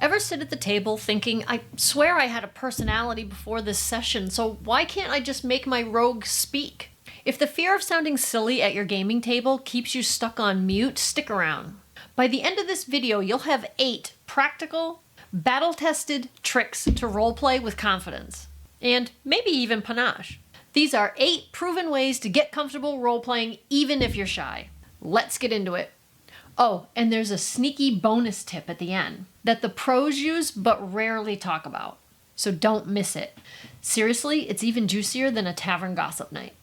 Ever sit at the table thinking, I swear I had a personality before this session, so why can't I just make my rogue speak? If the fear of sounding silly at your gaming table keeps you stuck on mute, stick around. By the end of this video, you'll have 8 practical, battle-tested tricks to roleplay with confidence. And maybe even panache. These are 8 proven ways to get comfortable roleplaying even if you're shy. Let's get into it. Oh, and there's a sneaky bonus tip at the end that the pros use but rarely talk about. So don't miss it. Seriously, it's even juicier than a tavern gossip night.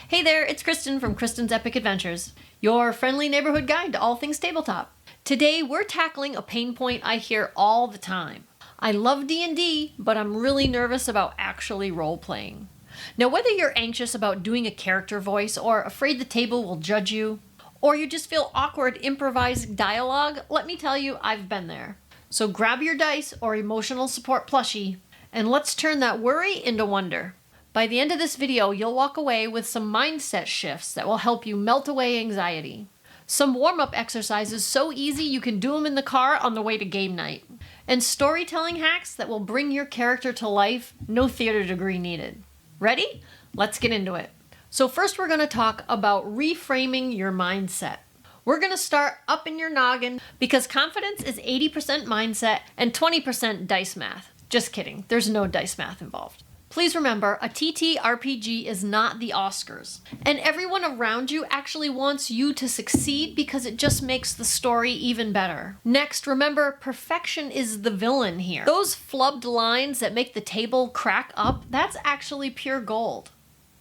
Hey there, it's Kristen from Kristen's Epic Adventures, your friendly neighborhood guide to all things tabletop. Today, we're tackling a pain point I hear all the time. I love D&D, but I'm really nervous about actually role-playing. Now, whether you're anxious about doing a character voice or afraid the table will judge you, or you just feel awkward improvising dialogue, let me tell you, I've been there. So grab your dice or emotional support plushie, and let's turn that worry into wonder. By the end of this video, you'll walk away with some mindset shifts that will help you melt away anxiety. Some warm-up exercises so easy you can do them in the car on the way to game night. And storytelling hacks that will bring your character to life, no theater degree needed. Ready? Let's get into it. So first we're going to talk about reframing your mindset. We're going to start up in your noggin because confidence is 80% mindset and 20% dice math. Just kidding, there's no dice math involved. Please remember, a TTRPG is not the Oscars, and everyone around you actually wants you to succeed because it just makes the story even better. Next, remember, perfection is the villain here. Those flubbed lines that make the table crack up, that's actually pure gold.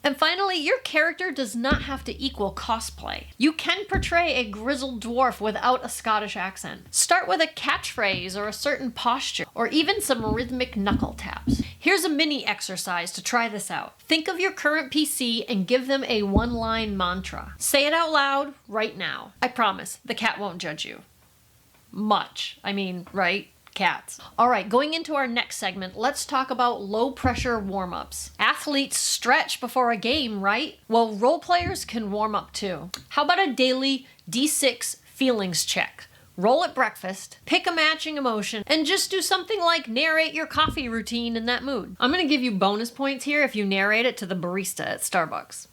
And finally, your character does not have to equal cosplay. You can portray a grizzled dwarf without a Scottish accent. Start with a catchphrase or a certain posture, or even some rhythmic knuckle taps. Here's a mini exercise to try this out. Think of your current PC and give them a one-line mantra. Say it out loud right now. I promise, the cat won't judge you. Much. I mean, right? Cats. All right, going into our next segment, let's talk about low-pressure warm-ups. Athletes stretch before a game, right? Well, role players can warm up too. How about a daily D6 feelings check? Roll at breakfast, pick a matching emotion, and just do something like narrate your coffee routine in that mood. I'm gonna give you bonus points here if you narrate it to the barista at Starbucks.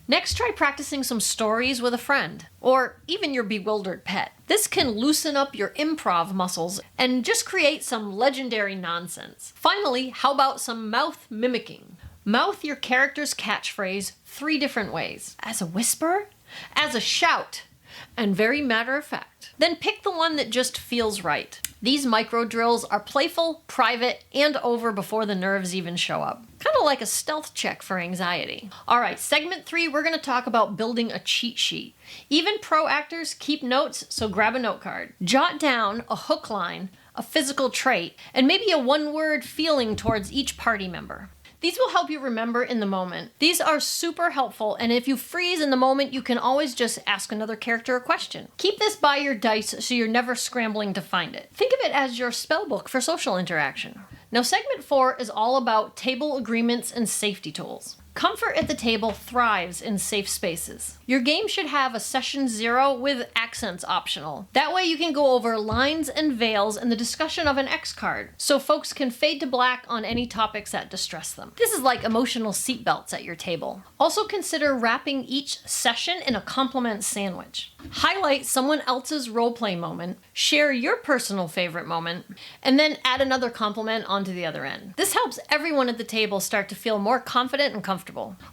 Next, try practicing some stories with a friend, or even your bewildered pet. This can loosen up your improv muscles and just create some legendary nonsense. Finally, how about some mouth mimicking? Mouth your character's catchphrase 3 different ways. As a whisper, as a shout, and very matter of fact. Then pick the one that just feels right. These micro drills are playful, private, and over before the nerves even show up. Kind of like a stealth check for anxiety. All right, segment 3, we're going to talk about building a cheat sheet. Even pro actors keep notes, so grab a note card. Jot down a hook line, a physical trait, and maybe a one-word feeling towards each party member. These will help you remember in the moment. These are super helpful, and if you freeze in the moment, you can always just ask another character a question. Keep this by your dice so you're never scrambling to find it. Think of it as your spell book for social interaction. Now, segment 4 is all about table agreements and safety tools. Comfort at the table thrives in safe spaces. Your game should have a session 0 with accents optional. That way you can go over lines and veils in the discussion of an X card, so folks can fade to black on any topics that distress them. This is like emotional seatbelts at your table. Also consider wrapping each session in a compliment sandwich. Highlight someone else's roleplay moment, share your personal favorite moment, and then add another compliment onto the other end. This helps everyone at the table start to feel more confident and comfortable.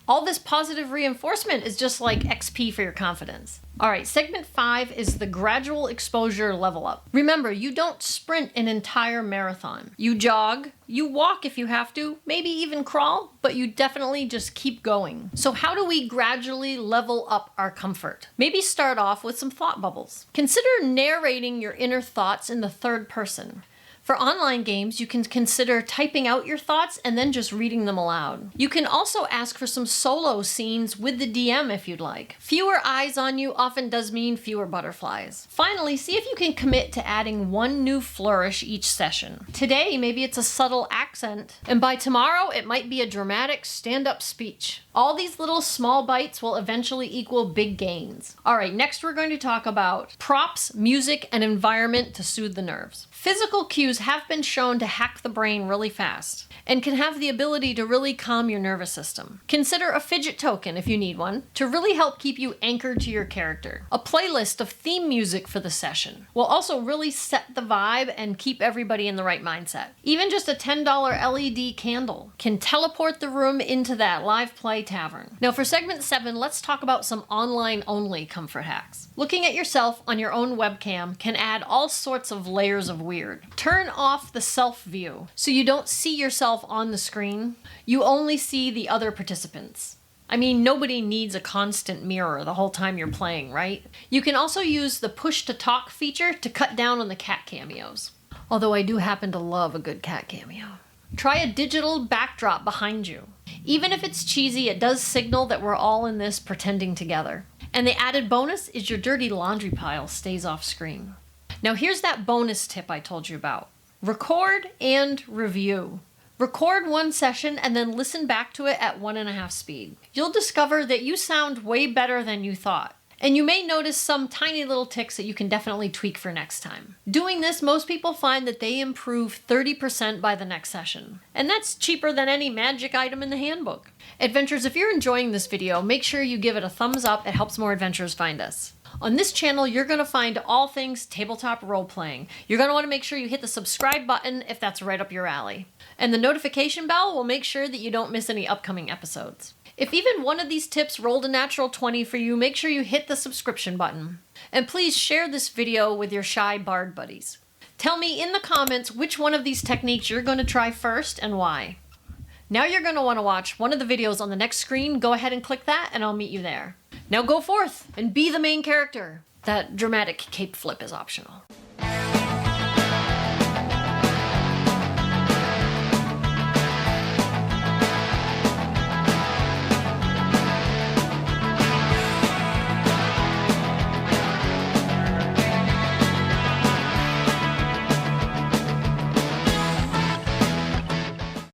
All this positive reinforcement is just like XP for your confidence. All right, segment 5 is the gradual exposure level up. Remember, you don't sprint an entire marathon. You jog, you walk if you have to, maybe even crawl, but you definitely just keep going. So how do we gradually level up our comfort? Maybe start off with some thought bubbles. Consider narrating your inner thoughts in the third person. For online games, you can consider typing out your thoughts and then just reading them aloud. You can also ask for some solo scenes with the DM if you'd like. Fewer eyes on you often does mean fewer butterflies. Finally, see if you can commit to adding one new flourish each session. Today, maybe it's a subtle accent, and by tomorrow, it might be a dramatic stand-up speech. All these little small bites will eventually equal big gains. All right, next we're going to talk about props, music, and environment to soothe the nerves. Physical cues features have been shown to hack the brain really fast and can have the ability to really calm your nervous system. Consider a fidget token if you need one to really help keep you anchored to your character. A playlist of theme music for the session will also really set the vibe and keep everybody in the right mindset. Even just a $10 LED candle can teleport the room into that live play tavern. Now for segment 7, let's talk about some online-only comfort hacks. Looking at yourself on your own webcam can add all sorts of layers of weird. Turn off the self view so you don't see yourself on the screen. You only see the other participants. I mean, nobody needs a constant mirror the whole time you're playing, right? You can also use the push to talk feature to cut down on the cat cameos. Although I do happen to love a good cat cameo. Try a digital backdrop behind you. Even if it's cheesy, it does signal that we're all in this pretending together. And the added bonus is your dirty laundry pile stays off screen. Now here's that bonus tip I told you about. Record and review. Record one session and then listen back to it at 1.5 speed. You'll discover that you sound way better than you thought. And you may notice some tiny little ticks that you can definitely tweak for next time. Doing this, most people find that they improve 30% by the next session. And that's cheaper than any magic item in the handbook. Adventurers, if you're enjoying this video, make sure you give it a thumbs up. It helps more adventurers find us. On this channel, you're going to find all things tabletop role-playing. You're going to want to make sure you hit the subscribe button if that's right up your alley. And the notification bell will make sure that you don't miss any upcoming episodes. If even one of these tips rolled a natural 20 for you, make sure you hit the subscription button. And please share this video with your shy bard buddies. Tell me in the comments which one of these techniques you're going to try first and why. Now you're going to want to watch one of the videos on the next screen. Go ahead and click that and I'll meet you there. Now go forth and be the main character. That dramatic cape flip is optional.